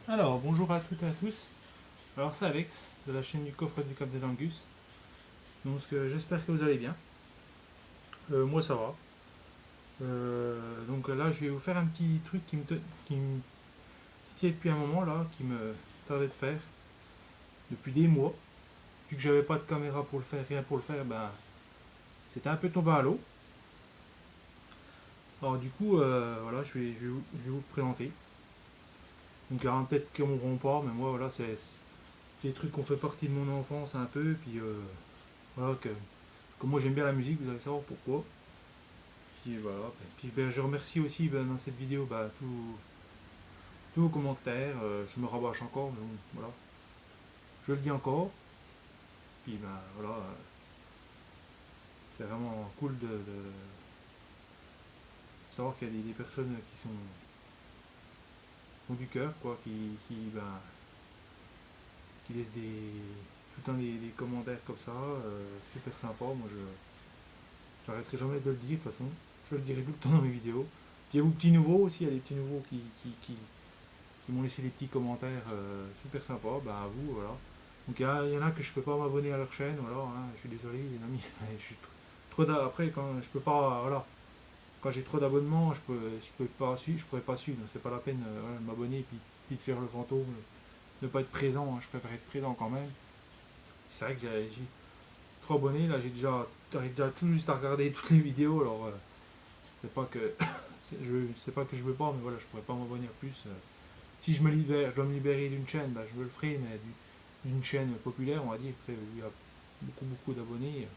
Alors, bonjour à toutes et à tous. Alors, c'est Alex de la chaîne du coffre du Cap des Langus. Donc, j'espère que vous allez bien. Moi, ça va. Donc là, je vais vous faire un petit truc qui me titillait depuis un moment, là, qui me tardait de faire depuis des mois. Vu que j'avais pas de caméra pour le faire, rien pour le faire, ben, c'était un peu tombé à l'eau. Alors, du coup, voilà, je vais vous le présenter. Donc, il y aura peut-être qu'on ne comprend pas, mais moi, voilà, c'est des trucs qui ont fait partie de mon enfance un peu. Puis, voilà, comme moi j'aime bien la musique, vous allez savoir pourquoi. Puis voilà. Puis ben, je remercie aussi ben, dans cette vidéo tous vos commentaires. Je me rabâche encore, mais bon, voilà. Je le dis encore. Puis ben voilà. C'est vraiment cool de savoir qu'il y a des personnes qui ont du cœur, quoi, ben, qui laissent tout le temps des commentaires comme ça. Super sympa. Moi j'arrêterai jamais de le dire de toute façon. Je le dirai tout le temps dans mes vidéos. Puis il y a vous petits nouveaux aussi, il y a des petits nouveaux qui m'ont laissé des petits commentaires super sympas, ben à vous, voilà. Donc il y en a que je peux pas m'abonner à leur chaîne, voilà, hein, je suis désolé les amis, je suis après quand je peux pas, voilà, quand j'ai trop d'abonnements, je peux pas suivre, je pourrais pas suivre, c'est pas la peine voilà, de m'abonner puis de faire le fantôme, ne pas être présent, hein, je préfère être présent quand même. C'est vrai que j'ai trop abonnés, là j'arrive déjà tout juste à regarder toutes les vidéos, alors c'est pas que c'est pas que je veux pas, mais voilà, je pourrais pas m'abonner à plus. Si je dois me libérer d'une chaîne, bah, je le ferai, mais d'une chaîne populaire, on va dire, où il y a beaucoup d'abonnés,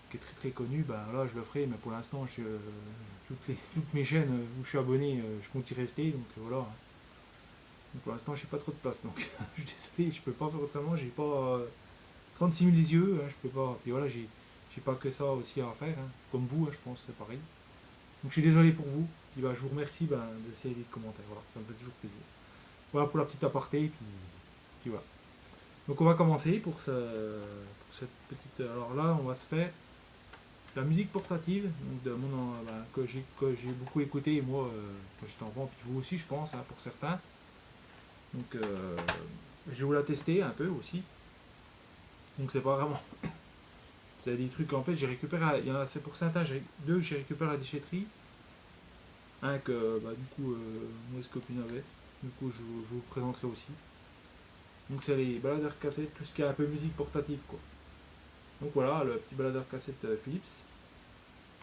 qui est très très connue, bah, là je le ferai, mais pour l'instant, toutes mes chaînes où je suis abonné, je compte y rester, donc voilà. Donc, pour l'instant, j'ai pas trop de place, donc je suis désolé, je peux pas faire autrement, j'ai pas 36 000 yeux, hein, je peux pas. Puis voilà, j'ai pas que ça aussi à faire, hein, comme vous, hein, je pense, c'est pareil. Donc je suis désolé pour vous, puis, bah, je vous remercie d'essayer les commentaires, voilà, ça me fait toujours plaisir. Voilà pour la petite aparté, puis voilà. Donc on va commencer pour cette petite. Alors là, on va se faire la musique portative donc que j'ai beaucoup écouté moi quand j'étais enfant, puis vous aussi je pense, hein, pour certains. Donc je vais vous la tester un peu aussi. Donc c'est pas vraiment. C'est des trucs en fait j'ai récupéré. Il y en a, c'est pour certains, deux que j'ai récupéré à la déchetterie. Un que bah, du coup moi ce copine avait. Du coup je vous le présenterai aussi. Donc c'est les baladeurs cassettes, tout ce qui est un peu musique portative quoi. Donc voilà, le petit baladeur cassette Philips.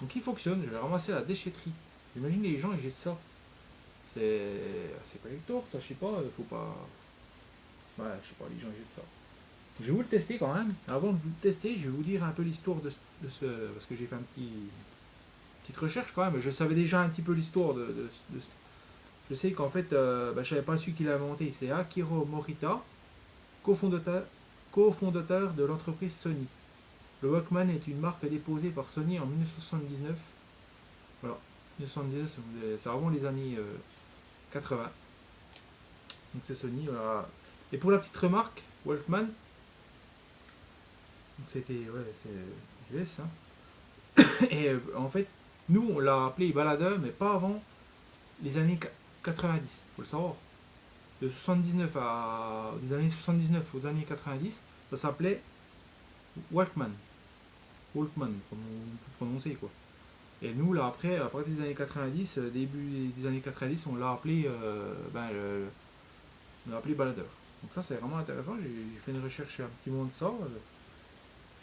Donc il fonctionne, je l'ai ramassé à la déchetterie. J'imagine les gens ils jettent ça. C'est collector ça, je sais pas, faut pas. Ouais, je sais pas, les gens ils jettent ça. Je vais vous le tester quand même. Avant de vous le tester, je vais vous dire un peu l'histoire de ce. Parce que j'ai fait petite recherche quand même. Je savais déjà un petit peu l'histoire je sais qu'en fait, bah, je savais pas celui qui l'a inventé. C'est Akiro Morita, cofondateur, cofondateur de l'entreprise Sony. Le Walkman est une marque déposée par Sony en 1979. Voilà, 1979, c'est avant les années 80. Donc c'est Sony. Voilà. Et pour la petite remarque, Walkman, c'était ouais, c'est US. Hein. Et en fait, nous on l'a appelé baladeur, mais pas avant les années 90. Faut le savoir. De 79 à des années 79 aux années 90, ça s'appelait Walkman. Walkman, comme on peut prononcer quoi. Et nous, là, après, à partir des années 90, début des années 90, on l'a appelé, on l'a appelé baladeur. Donc ça, c'est vraiment intéressant. J'ai fait une recherche un petit moment de ça.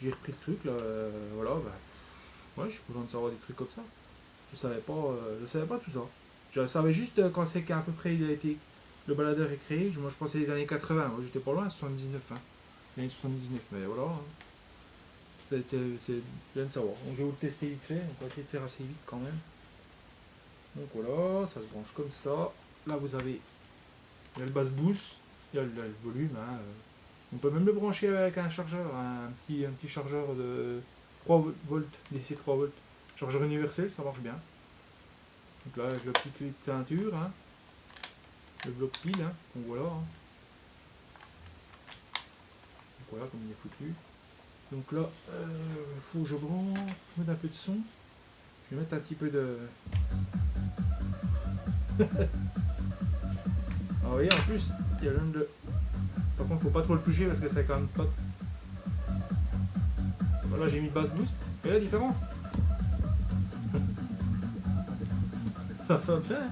J'ai repris le truc, là, voilà. Ouais, je suis content de savoir des trucs comme ça. Je savais pas tout ça. Je savais juste quand c'est qu'à peu près il a été, le baladeur est créé. Moi, je pensais les années 80. Moi, j'étais pas loin, 79. Hein. Les années 79, mais voilà. Hein. C'est bien de savoir. Donc, je vais vous le tester vite fait. On va essayer de faire assez vite quand même. Donc voilà, ça se branche comme ça. Là, il y a le basse boost, il y a le volume. Hein. On peut même le brancher avec un chargeur, un petit chargeur de 3 volts, DC 3 volts. Chargeur universel, ça marche bien. Donc là, avec la petite clé de ceinture, hein. Le bloc pile, hein. Donc voilà. Hein. Donc voilà, comme il est foutu. Donc là, il faut que je branche, mettre un peu de son. Je vais mettre un petit peu de. vous voyez, en plus, il y a même de... Par contre, faut pas trop le toucher parce que ça quand même pas... Voilà, j'ai mis le bass boost. Et la différence. Ça fait bien.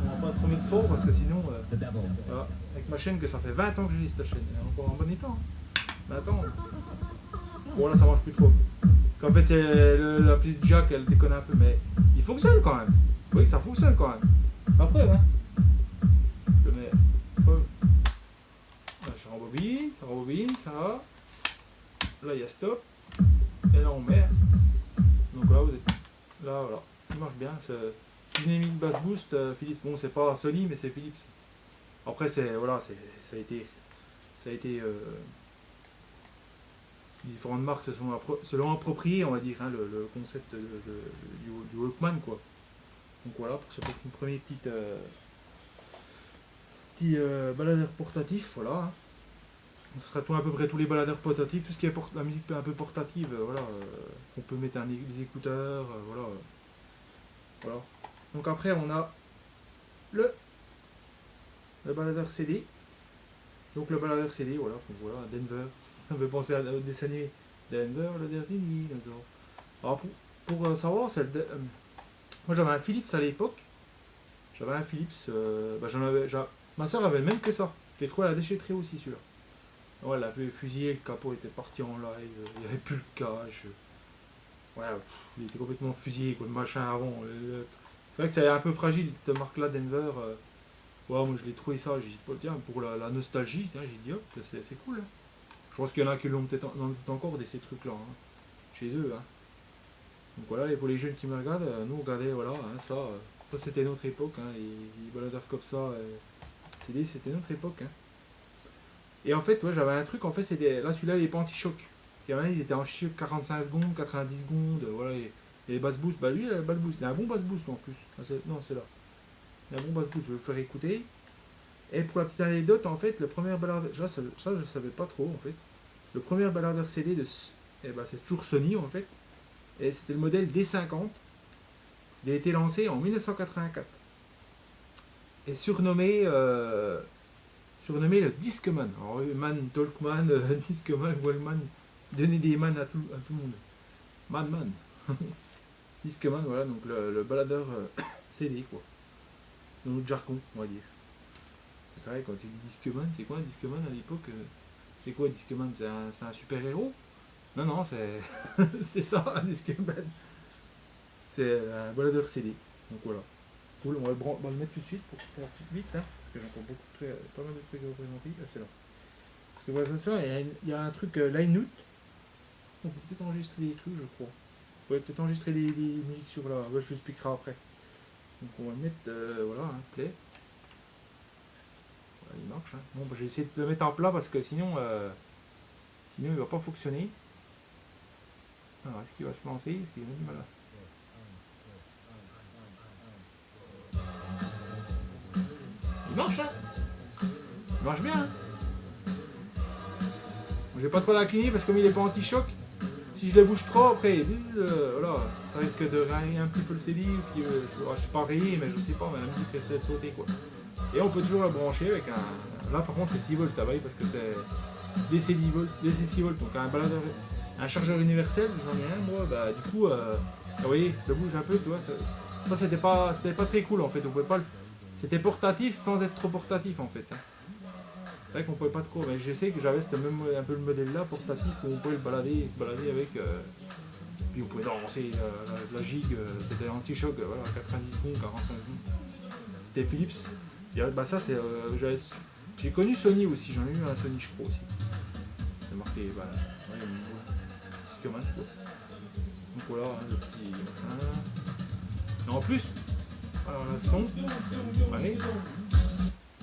On va pas trop mettre fort parce que sinon... voilà. Avec ma chaîne, que ça fait 20 ans que j'ai cette chaîne. Elle est encore en bon état. Mais attends. Bon, là, ça marche plus trop. Parce qu'en fait, c'est la prise jack, elle déconne un peu. Mais il fonctionne quand même. Oui, ça fonctionne quand même. Pas preuve, hein. Je mets... Là, je rembobine, ça va. Là, il y a stop. Et là, on met. Donc là, vous êtes... Là, voilà. Il marche bien. Dynamic Bass Boost, Philips. Bon, c'est pas Sony, mais c'est Philips. Après, c'est... Voilà, ça a été... différentes marques se sont selon appropriées, on va dire, hein, le concept du Walkman, quoi. Donc voilà, pour ce petit premier petit baladeur portatif, voilà. Hein. Ce sera tout, à peu près tous les baladeurs portatifs, tout ce qui est la musique un peu portative, voilà. On peut mettre des écouteurs, voilà. Voilà. Donc après, on a le baladeur CD. Donc le baladeur CD, voilà, donc voilà, Denver. On peut penser au dessin animé Denver, le dernier dinosaure. Alors pour savoir, moi j'avais un Philips à l'époque. J'avais un Philips, bah, ma soeur avait le même que ça. Je l'ai trouvé à la déchetterie aussi celui-là. Ouais, elle avait fusillé, le capot était parti en live, il n'y avait plus le cache. Ouais, il était complètement fusillé, quoi, le machin avant. C'est vrai que c'est un peu fragile, cette marque-là, Denver. Ouais, moi je l'ai trouvé ça, j'ai dit, oh, tiens, pour la nostalgie, tiens, j'ai dit, hop, c'est cool. Hein. Je pense qu'il y en a qui l'ont peut-être encore de ces trucs-là, hein, chez eux. Hein. Donc voilà, et pour les jeunes qui me regardent, nous regardez, voilà, hein, ça c'était notre époque, hein, les baladeurs comme ça, c'était notre époque. Hein. Et en fait, ouais, j'avais un truc, en fait, là celui-là il est pas anti-choc. Parce qu'il y en a, il était en choc 45 secondes, 90 secondes, voilà, et les bass boost, bah lui il a le bass boost, il a un bon bass boost en plus. Ah, non, c'est là. Il a un bon bass boost, je vais le faire écouter. Et pour la petite anecdote, en fait, le premier baladeur, ça je savais pas trop en fait. Le premier baladeur CD c'est toujours Sony en fait. Et c'était le modèle D50. Il a été lancé en 1984. Et surnommé le Discman. Alors, Man, Talkman, Discman, Wallman, donner des man à tout le monde. Man. Discman, voilà, donc le baladeur CD, quoi. Dans notre jargon, on va dire. C'est vrai, quand tu dis Discman, c'est quoi un Discman à l'époque c'est quoi Discman? C'est un super-héros? Non, c'est ça, un Discman. C'est un baladeur CD. Donc voilà. Cool, on va le mettre tout de suite pour faire vite, hein, parce que j'ai encore pas mal de trucs à vous présenter. Ah, c'est là. Parce que voilà, ça, il y a un truc line out. On peut peut-être enregistrer des trucs, je crois. On peut peut-être enregistrer des musiques sur là. Ouais, je vous expliquerai après. Donc on va le mettre, voilà, hein, play. Voilà, il marche. Hein. Bon, bah, j'ai essayé de le mettre en plat parce que sinon il va pas fonctionner. Alors, est-ce qu'il va se lancer? Est-ce qu'il a du mal là? Il marche, hein? Il marche bien, hein? J'ai pas trop la cligner parce que comme il est pas anti-choc, si je le bouge trop après, voilà, ça risque de rayer un petit peu le CD, puis je sais pas rayer, mais je sais pas, mais la musique essaie de sauter quoi. Et on peut toujours le brancher avec un. Là par contre c'est 6 volts, vous voyez, parce que c'est DC 6 volts, donc un chargeur universel, j'en ai un moi, bah du coup, vous voyez, je le bouge un peu, tu vois, ça c'était pas très cool en fait, on pouvait pas c'était portatif sans être trop portatif en fait. Hein. C'est vrai qu'on pouvait pas trop, mais je sais que j'avais même un peu le modèle là, portatif, où on pouvait le balader avec, puis on pouvait lancer la gig, c'était anti-choc, voilà, 90 secondes, 45 secondes. C'était Philips. Et, bah ça c'est, j'ai connu Sony aussi, j'en ai eu un Sony je crois aussi. C'est marqué, bah, ouais, Discman quoi. Donc voilà, hein, le petit machin. Et en plus, alors le son, allez,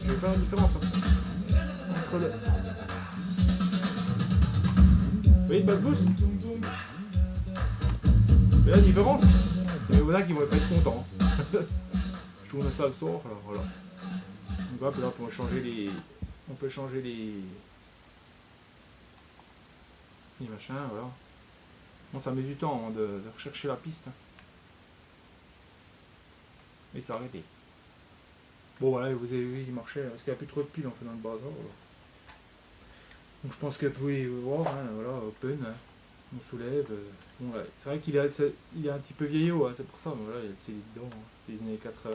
je vais faire la différence. Hein. Entre le... Vous voyez le bass boost? Mais la différence, il y en a qui vont pas être contents. Je tourne ça le soir, alors voilà. Donc hop, là on peut changer les machins, voilà. Bon, ça met du temps hein, de rechercher la piste. Hein. Mais ça a arrêté. Bon voilà, vous avez vu, il marchait, parce qu'il n'y a plus trop de piles en fait dans le bazar. Voilà. Donc je pense que vous pouvez voir, hein, voilà, open, hein, on soulève. Bon, ouais. C'est vrai il est un petit peu vieillot, hein, c'est pour ça, mais voilà, il y a le CD dedans, hein. C'est les années 80.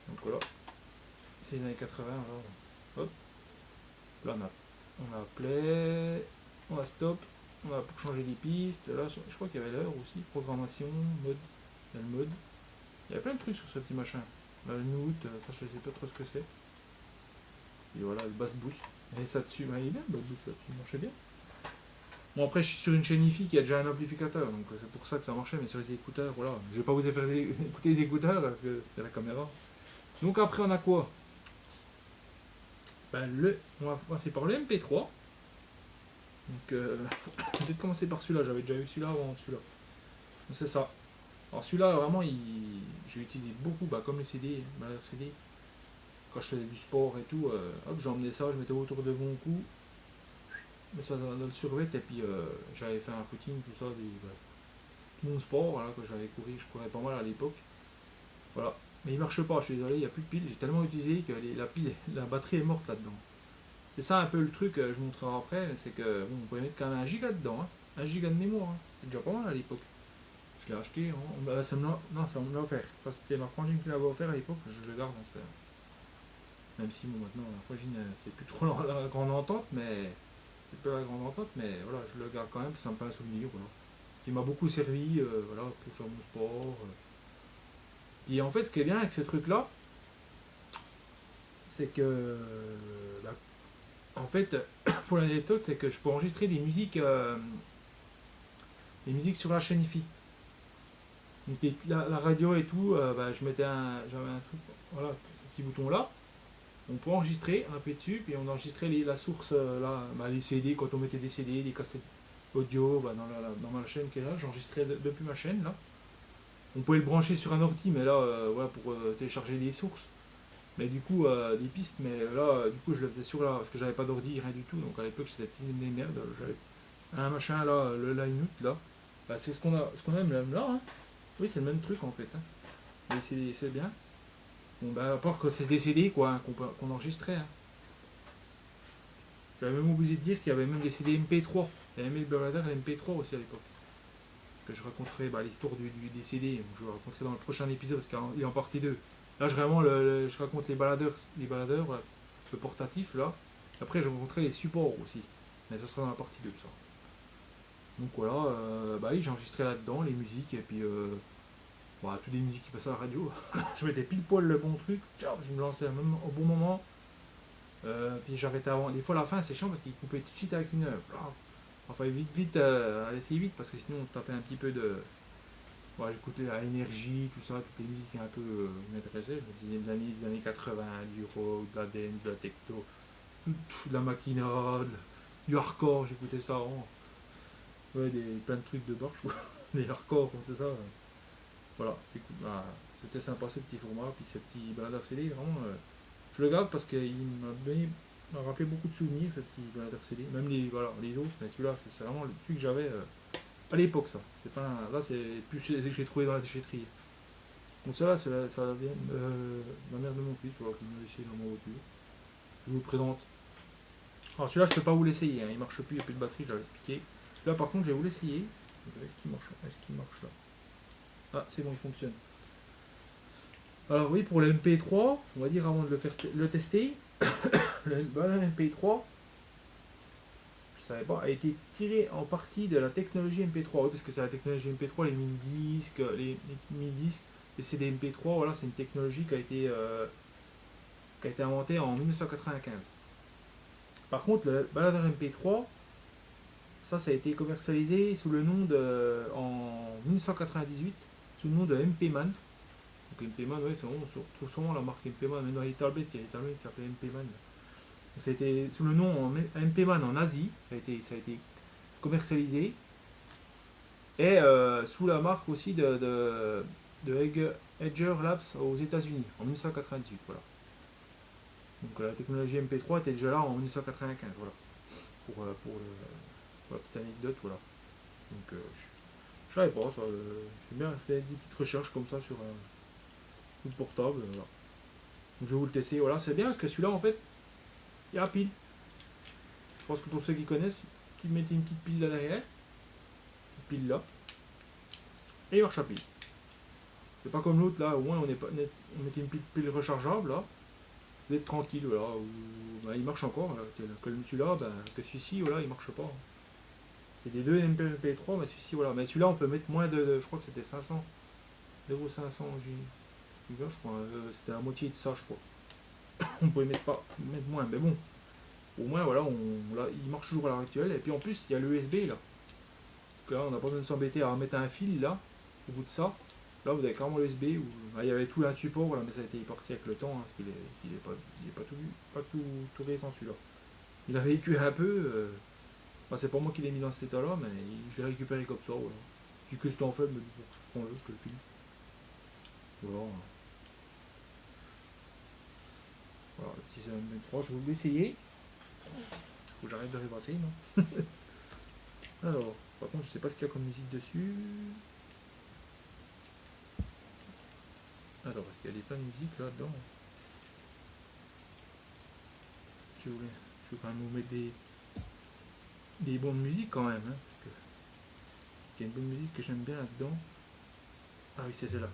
Donc voilà, c'est les années 80, alors. Hop, là on a play, on a stop, on a pour changer les pistes. Là, je crois qu'il y avait l'heure aussi, programmation, mode, il y a le mode. Il y a plein de trucs sur ce petit machin. Là, le note, ça je sais pas trop ce que c'est. Et voilà, le bass boost. Et ça dessus, bah, il est bien le bass boost là-dessus, il marchait bien. Bon, après, je suis sur une chaîne IFI qui a déjà un amplificateur, donc c'est pour ça que ça marchait, mais sur les écouteurs, voilà. Je vais pas vous faire écouter les écouteurs parce que c'est la caméra. Donc après, on a quoi? Ben, on va commencer par le MP3. Donc, je vais peut-être commencer par celui-là, j'avais déjà eu celui-là avant celui-là. Donc, c'est ça. Alors celui-là, vraiment, je l'ai utilisé beaucoup, bah, comme les CD, CD. Quand je faisais du sport et tout, hop, j'emmenais ça, je mettais autour de mon cou, mais ça dans le survêt, et puis j'avais fait un footing, tout ça, mon sport, voilà, quand j'avais couru, je courais pas mal à l'époque. Voilà. Mais il marche pas, je suis désolé, il n'y a plus de pile, j'ai tellement utilisé que la pile, la batterie est morte là-dedans. C'est ça un peu le truc, je vous montrerai après, c'est que bon, on pouvait mettre quand même un giga dedans, hein, un giga de mémoire, hein. C'est déjà pas mal à l'époque. Je l'ai acheté, hein. Bah, non, ça me l'a offert. Ça c'était ma frangine qui l'avait offert à l'époque, je le garde, hein, même si bon, maintenant la frangine c'est plus trop la grande entente, mais c'est pas la grande entente, mais voilà, je le garde quand même, ça me fait un souvenir, voilà. Qui m'a beaucoup servi, voilà, pour faire mon sport. Et en fait, ce qui est bien avec ce truc-là, c'est que, bah, en fait, pour l'anecdote, c'est que je peux enregistrer des musiques sur la chaîne IFI. Donc, la radio et tout, bah, j'avais un truc, voilà, ce petit bouton là. On peut enregistrer, un peu dessus, puis on enregistrait la source, là, bah, les CD, quand on mettait des CD, des cassettes audio, bah, dans ma chaîne qui est là, j'enregistrais depuis ma chaîne là. On pouvait le brancher sur un ordi, mais là, voilà, pour télécharger les sources. Mais du coup, des pistes, mais là, du coup, je le faisais sur là, parce que j'avais pas d'ordi, rien du tout. Donc à l'époque, c'était des merdes. J'avais un machin là, le line là. Bah, c'est ce qu'on a même là. Hein. Oui, c'est le même truc en fait. Hein. Mais c'est bien. Bon, bah, à part que c'est des CD quoi, hein, qu'on enregistrait. Hein. J'avais même oublié de dire qu'il y avait même des CD MP3. Il y avait même le Ballader MP3 aussi à l'époque. Que je raconterai bah, l'histoire des CD. Je vais raconter dans le prochain épisode parce qu'il est en partie 2. Là, je raconte les baladeurs, le portatif là. Après, je vais vous montrer les supports aussi. Mais ça sera dans la partie 2 ça. Donc voilà, bah oui, j'ai enregistré là-dedans les musiques et puis bah, toutes les musiques qui passaient à la radio. Je mettais pile poil le bon truc, je me lançais même au bon moment. Puis j'arrêtais avant. Des fois, à la fin, c'est chiant parce qu'il coupait tout de suite avec une. Enfin, vite, aller assez vite parce que sinon on tapait un petit peu de. Bon, j'écoutais la énergie, tout ça, toutes les musiques qui un peu m'intéressaient. Je me disais des années 80, du rock, de la dance, de la techno, de la machinade, du hardcore, j'écoutais ça vraiment. Ouais, plein de trucs de barche, des hardcore, c'est ça. Voilà, écoute, bah, c'était sympa ce petit format, puis ce petit baladeur CD, vraiment, je le garde parce qu'il m'a rappelé beaucoup de souvenirs, ce petit baladeur CD, même voilà, les autres, mais celui-là, c'est vraiment le truc que j'avais à l'époque, ça. C'est pas là, c'est plus ce que j'ai trouvé dans la déchetterie. Donc ça, là, ça vient de la mère de mon fils, voilà, qui m'a laissé dans ma voiture. Je vous le présente. Alors celui-là, je peux pas vous l'essayer, hein, il marche plus, il n'y a plus de batterie, j'avais expliqué. Là, par contre, je vais vous l'essayer. Est-ce qu'il marche là? Ah, c'est bon, il fonctionne. Alors oui, pour le MP3, on va dire avant de le tester, le MP3, je savais pas, a été tiré en partie de la technologie MP3. Oui, parce que c'est la technologie MP3, les mini-disques, les CD MP3, voilà, c'est une technologie qui a été inventée en 1995. Par contre, le baladeur MP3, ça a été commercialisé sous le nom en 1998, sous le nom de MP-Man. Donc MP-Man, ouais, on trouve souvent la marque MP-Man, mais dans les tablettes, il y a des tablettes qui s'appellent MP-Man. Ça a été sous le nom MP-Man en Asie, ça a été commercialisé, et sous la marque aussi de Edger Labs aux États-Unis en 1998. Voilà. Donc la technologie MP3 était déjà là en 1995. Voilà. Pour la petite anecdote, voilà. Donc je savais pas, ça, j'ai bien fait des petites recherches comme ça sur le portable. Voilà. Donc, je vais vous le tester. Voilà, c'est bien parce que celui-là, en fait, il y a la pile. Je pense que pour ceux qui connaissent, qu'ils mettaient une petite pile là derrière, une pile là, et il marche à pile. C'est pas comme l'autre là, au moins on mettait une petite pile rechargeable là, vous êtes tranquille, voilà, ou, bah, il marche encore, là, que celui-là, bah, que celui-ci, voilà, il marche pas. C'est des deux MP3, mais celui-ci, voilà. Mais celui-là, on peut mettre moins je crois que c'était 500, 0,500 giga, je crois, c'était la moitié de ça, je crois. On pouvait mettre moins, mais bon, au moins, voilà, là, il marche toujours à l'heure actuelle, et puis en plus, il y a le USB là. Donc là, on n'a pas besoin de s'embêter à mettre un fil là, au bout de ça. Là, vous avez carrément l'USB où il y avait tout un support, là, mais ça a été parti avec le temps, hein, parce qu'il est pas tout récent celui-là. Il a vécu un peu, enfin, c'est pas moi qui l'ai mis dans cet état-là, mais je l'ai récupéré comme ça, voilà. J'ai que ce temps faible, mais bon, prends-le, je te le file. Voilà, voilà le petit CM3, je vais vous l'essayer. Faut que j'arrête de répasser, non? Alors, par contre, je sais pas ce qu'il y a comme musique dessus. Attends, parce qu'il y a plein de musique là-dedans. Je vais quand même vous mettre des bonnes musiques quand même, hein, parce que il y a une bonne musique que j'aime bien là-dedans. Ah oui, c'est celle-là.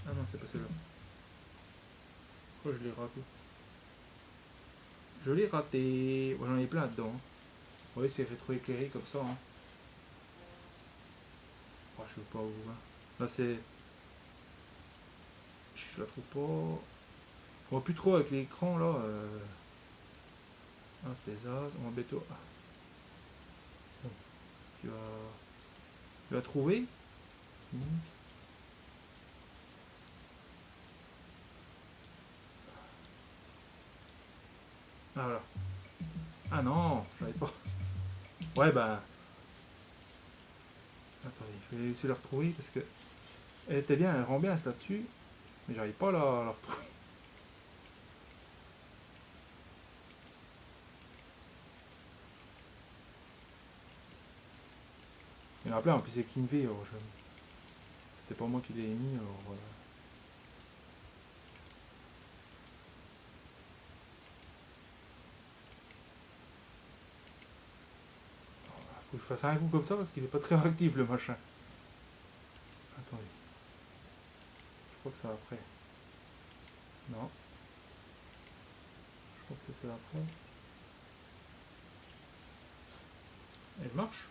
Ah non, c'est pas celle-là. Pourquoi je l'ai raté? Je l'ai raté. Bon, j'en ai plein là-dedans. Hein. Oui, c'est rétro-éclairé comme ça. Hein. Oh, je veux pas où. Hein. Là, c'est. Je la trouve pas. Je vois plus trop avec l'écran là. Ah, c'était ça. On va bientôt. Ah. Bon. Tu vas trouver. Ah voilà. Ah non, j'avais pas. Ouais bah. Attendez, je vais essayer de la retrouver parce que. Elle était bien, elle rend bien cette là-dessus. Mais j'arrive pas à la retrouver. Il y en a plein, en plus c'est Kinvé, alors c'était pas moi qui l'ai mis, alors voilà. Faut que je fasse un coup comme ça parce qu'il est pas très réactif le machin. Attendez. Je crois que c'est après. Non. Je crois que c'est après. Elle marche.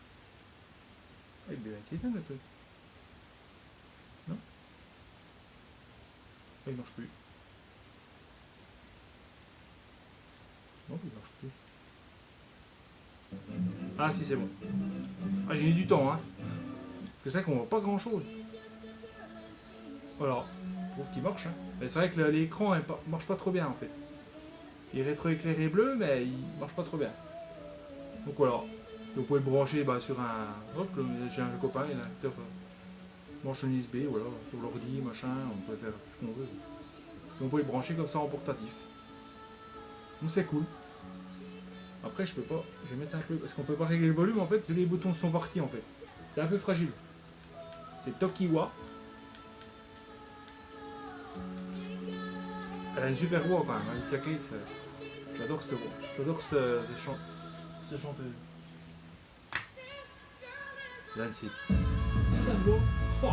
Ah, il devait être éteint le truc. Non. Ah, il marche plus. Non, il marche plus. Ah si, c'est bon. Ah, j'ai eu du temps, hein. C'est ça qu'on voit pas grand chose. Voilà. Pour qu'il marche, hein. Mais c'est vrai que l'écran marche pas trop bien en fait. Il est rétroéclairé bleu, mais il marche pas trop bien. Donc voilà. Vous pouvez le brancher sur un. Hop, j'ai un copain, il a un lecteur branche un USB, voilà, sur l'ordi, machin, on peut faire ce qu'on veut. Donc on peut le brancher comme ça en portatif. Donc c'est cool. Après je peux pas. Je vais mettre un peu. Parce qu'on peut pas régler le volume en fait, les boutons sont partis en fait. C'est un peu fragile. C'est Tokiwa. Elle a une super voix quand même, Alicia Keys. J'adore cette voix. J'adore cette chanteuse. Nancy. Oh,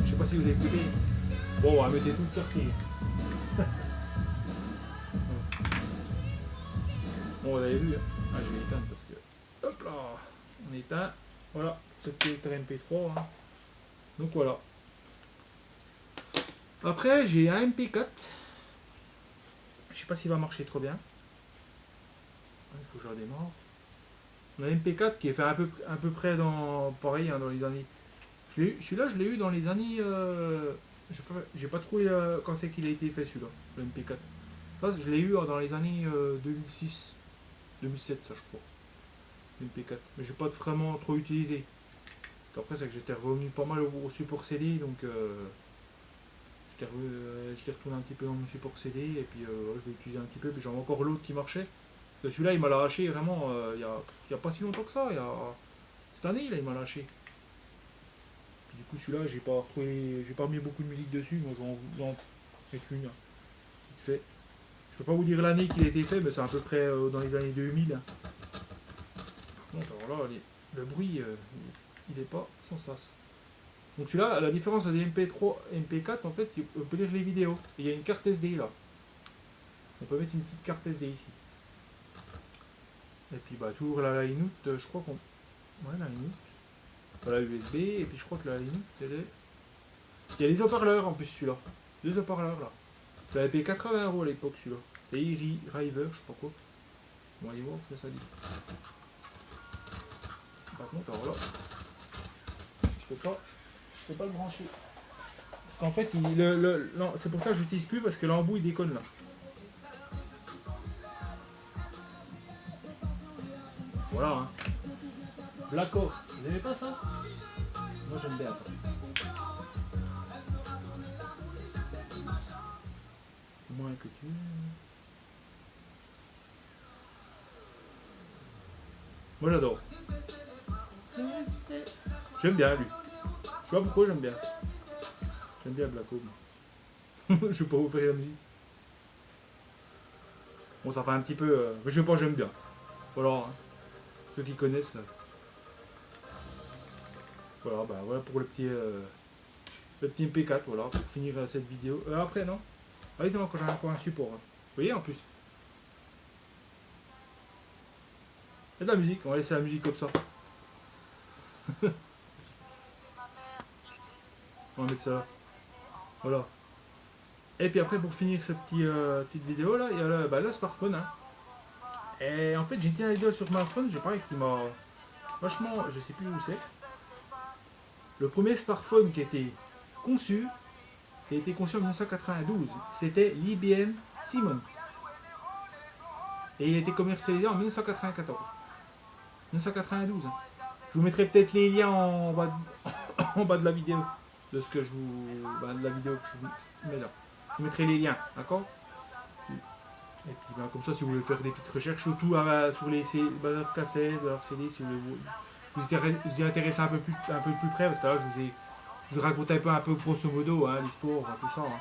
je sais pas si vous avez écouté. Bon, on va mettre tout le quartier. Bon, vous avez vu. Ah, je vais éteindre parce que. Hop là. On éteint. Voilà. C'était MP3. Hein. Donc voilà. Après, j'ai un MP4. Je sais pas s'il va marcher trop bien. Il faut que je redémarre. On a un MP4 qui est fait à peu près dans. Pareil, hein, dans les années. Celui-là, je l'ai eu dans les années. J'ai pas trouvé quand c'est qu'il a été fait celui-là, le MP4. Ça, je l'ai eu dans les années 2006, 2007, ça je crois. Le MP4. Mais j'ai pas vraiment trop utilisé. Après, c'est que j'étais revenu pas mal au support CD, donc j'étais retourné un petit peu dans mon support CD, et puis je l'ai utilisé un petit peu, puis j'en ai encore l'autre qui marchait. Celui-là, il m'a lâché vraiment il y a pas si longtemps que ça. Cette année, là, il m'a lâché. Du coup, celui-là, j'ai pas mis beaucoup de musique dessus, moi j'en mettre une. vite fait. Je peux pas vous dire l'année qu'il a été fait, mais c'est à peu près dans les années 2000. Par contre, alors là, le bruit, il est pas sans sas. Donc celui-là, la différence des MP3 et MP4, en fait, on peut lire les vidéos. Et il y a une carte SD là. On peut mettre une petite carte SD ici. Et puis bah toujours la line out, je crois qu'on... Ouais, la line out. Voilà, USB, et puis je crois que la line out, elle est... Il y a les haut-parleurs en plus celui-là. Deux haut-parleurs là. Ça avait payé 80 € à l'époque celui-là. C'est River, je sais pas quoi. Bon, allez voir ce que ça dit. Par contre, alors là, je peux pas le brancher. Parce qu'en fait, c'est pour ça que je l'utilise plus, parce que l'embout il déconne là. Voilà, hein. Black Ops, vous aimez pas ça? Moi j'aime bien ça. Moins que tu... Moi j'adore. J'aime bien lui. Je sais pas pourquoi j'aime bien. J'aime bien Black Ops. Je vais pas vous faire la musique. Bon, ça fait un petit peu... Mais je sais pas, j'aime bien. Voilà, hein. Ceux qui connaissent... Voilà, bah voilà pour le petit MP4, voilà, pour finir cette vidéo. Après, non. Ah oui, non, quand j'ai encore un support. Hein. Vous voyez, en plus. Il y a de la musique, on va laisser la musique comme ça. On va mettre ça là. Voilà. Et puis après, pour finir cette petite vidéo là, il y a le smartphone. Hein. Et en fait, j'ai une idée sur smartphone, j'ai pareil qui m'a... Franchement, je sais plus où c'est. Le premier smartphone qui a été conçu, qui a été conçu en 1992, c'était l'IBM Simon. Et il a été commercialisé en 1994. 1992. Hein. Je vous mettrai peut-être les liens en bas, en bas de la vidéo. De ce que je vous. De la vidéo que je vous mets là. Je vous mettrai les liens, d'accord? Et puis comme ça, si vous voulez faire des petites recherches, surtout sur les cassettes, leurs CD, si vous y intéressez un peu plus près, parce que là, je vous raconte un peu grosso modo hein, l'histoire, tout ça. Hein.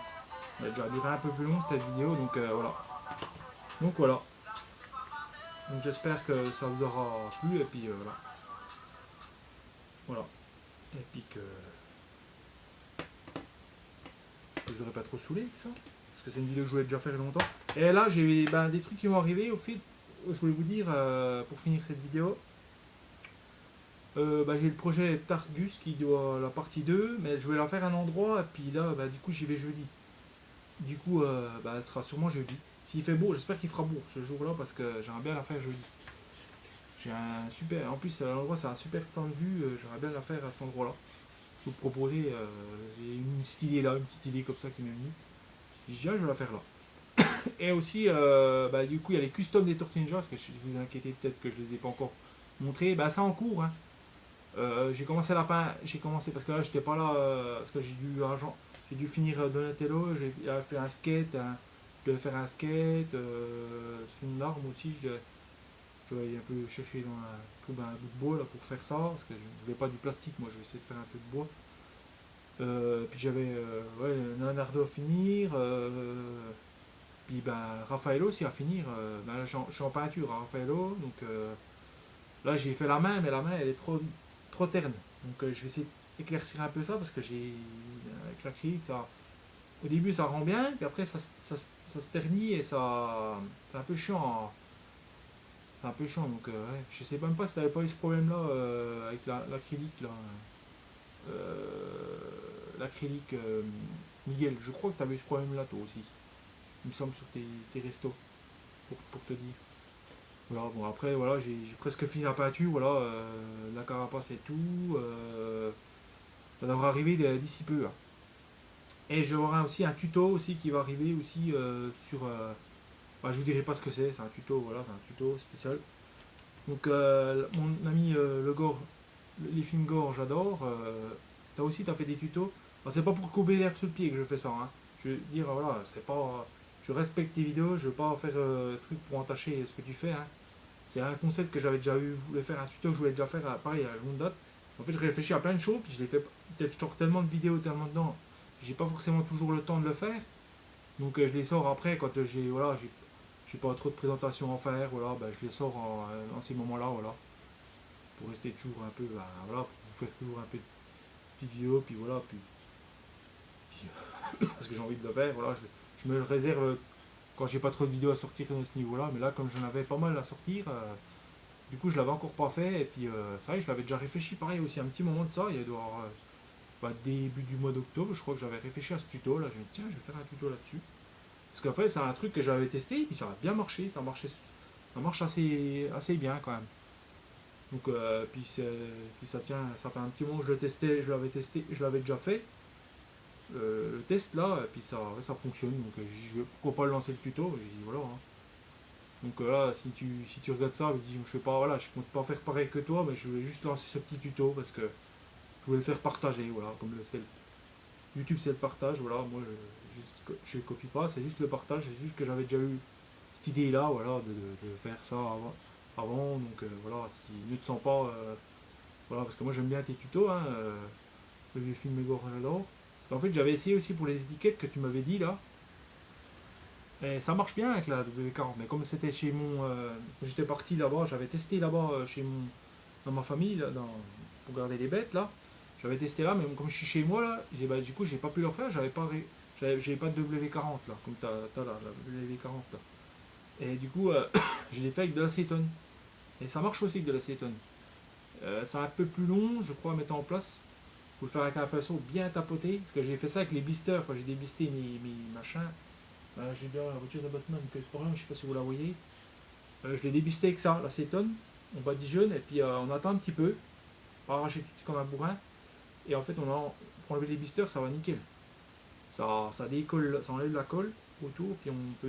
Elle a déjà duré un peu plus long cette vidéo, donc voilà. Donc voilà. Donc j'espère que ça vous aura plu, et puis voilà. Voilà. Et puis que je ne devrais pas trop saouler avec ça. Parce que c'est une vidéo que je voulais déjà faire longtemps. Et là, j'ai des trucs qui vont arriver au fil. Je voulais vous dire, pour finir cette vidéo, j'ai le projet Targus qui doit la partie 2, mais je vais la faire à un endroit, et puis là, du coup, j'y vais jeudi. Du coup, elle sera sûrement jeudi. S'il fait beau, j'espère qu'il fera beau ce jour-là, parce que j'aimerais bien la faire jeudi. J'ai un super... En plus, l'endroit, c'est un super plan de vue, j'aimerais bien la faire à cet endroit-là. Vous proposer, j'ai une petite idée là, une petite idée comme ça qui m'est venue. J'ai dit, je vais la faire là. Et aussi, du coup, il y a les customs des Tortues Ninja, parce que vous inquiétez peut-être que je ne les ai pas encore montrés. C'est en cours. Hein. J'ai commencé à la peindre, parce que là, j'étais pas là, parce que j'ai dû finir Donatello, j'ai fait un skate, je devais faire un skate, une arme aussi, je vais aller un peu chercher trouver un bout de bois là, pour faire ça, parce que je ne voulais pas du plastique, moi je vais essayer de faire un peu de bois. Puis j'avais Leonardo à finir, puis Raffaello aussi à finir. Là, je suis en peinture à Raffaello, donc là j'ai fait la main, mais la main elle est trop terne. Donc je vais essayer d'éclaircir un peu ça, parce que avec l'acrylique, au début ça rend bien, puis après ça se ternit et ça c'est un peu chiant. C'est un peu chiant, donc je sais même pas si t'avais pas eu ce problème là avec l'acrylique là. L'acrylique Miguel, je crois que tu avais eu ce problème là toi aussi, il me semble, sur tes restos, pour te dire. Voilà, bon après voilà, j'ai presque fini la peinture, voilà, la carapace et tout, ça devrait arriver d'ici peu. Hein. Et j'aurai aussi un tuto aussi qui va arriver aussi sur... je vous dirai pas ce que c'est un tuto, voilà, c'est un tuto spécial. Donc mon ami le Gore, les films Gore, j'adore. T'as fait des tutos. C'est pas pour couper l'herbe sous le pied que je fais ça. Hein. Je veux dire, voilà, c'est pas. Je respecte tes vidéos, je veux pas faire truc pour entacher ce que tu fais. Hein. C'est un concept que j'avais déjà eu, je voulais faire un tuto que je voulais déjà faire pareil à longue date. En fait, je réfléchis à plein de choses, puis je l'ai fait peut-être tellement de vidéos, tellement dedans, j'ai pas forcément toujours le temps de le faire. Donc je les sors après quand j'ai pas trop de présentations à faire, voilà, ben, je les sors en ces moments-là, voilà, pour rester toujours un peu, ben, voilà, pour faire toujours un peu de petites vidéos, puis voilà, parce que j'ai envie de le faire, voilà, je me le réserve quand j'ai pas trop de vidéos à sortir à ce niveau-là, mais là comme j'en avais pas mal à sortir, du coup je l'avais encore pas fait, et puis c'est vrai, je l'avais déjà réfléchi pareil aussi un petit moment de ça, il doit y avoir début du mois d'octobre, je crois que j'avais réfléchi à ce tuto là, je me dis tiens je vais faire un tuto là-dessus. Parce qu'en fait c'est un truc que j'avais testé, et puis ça a bien marché, ça marche assez bien quand même. Donc puis ça fait un petit moment que je le testais, je l'avais déjà fait, le test là, et puis ça fonctionne, donc je vais pourquoi pas lancer le tuto, et puis voilà, hein. Donc là, si tu regardes ça, je fais pas, voilà, je compte pas faire pareil que toi, mais je voulais juste lancer ce petit tuto parce que je voulais le faire partager, voilà, comme YouTube c'est le partage, voilà, moi je copie pas, c'est juste le partage, c'est juste que j'avais déjà eu cette idée là, voilà, de faire ça avant donc voilà, si ne te sens pas, voilà, parce que moi j'aime bien tes tutos, hein, le vieux film Megor j'adore. En fait j'avais essayé aussi pour les étiquettes que tu m'avais dit là, et ça marche bien avec la W40, mais comme c'était chez j'étais parti là-bas, j'avais testé là-bas dans ma famille, là, pour garder les bêtes là. J'avais testé là, mais comme je suis chez moi là, du coup j'ai pas pu le refaire, j'avais pas de W40 là, comme t'as là, la W40 là. Et du coup, je l'ai fait avec de l'acétone. Et ça marche aussi avec de l'acétone. C'est un peu plus long, je crois, à mettre en place. Il faut le faire avec un pinceau bien tapoté. Parce que j'ai fait ça avec les bisters, quand j'ai débisté mes machins. J'ai bien la voiture de Batman que c'est pas rien, je sais pas si vous la voyez. Je l'ai débisté avec ça, l'acétone. On badigeonne et puis on attend un petit peu. Pas arracher tout comme un bourrin. Et en fait, pour enlever les blisters, ça va nickel. Ça décolle, ça enlève la colle autour, puis on peut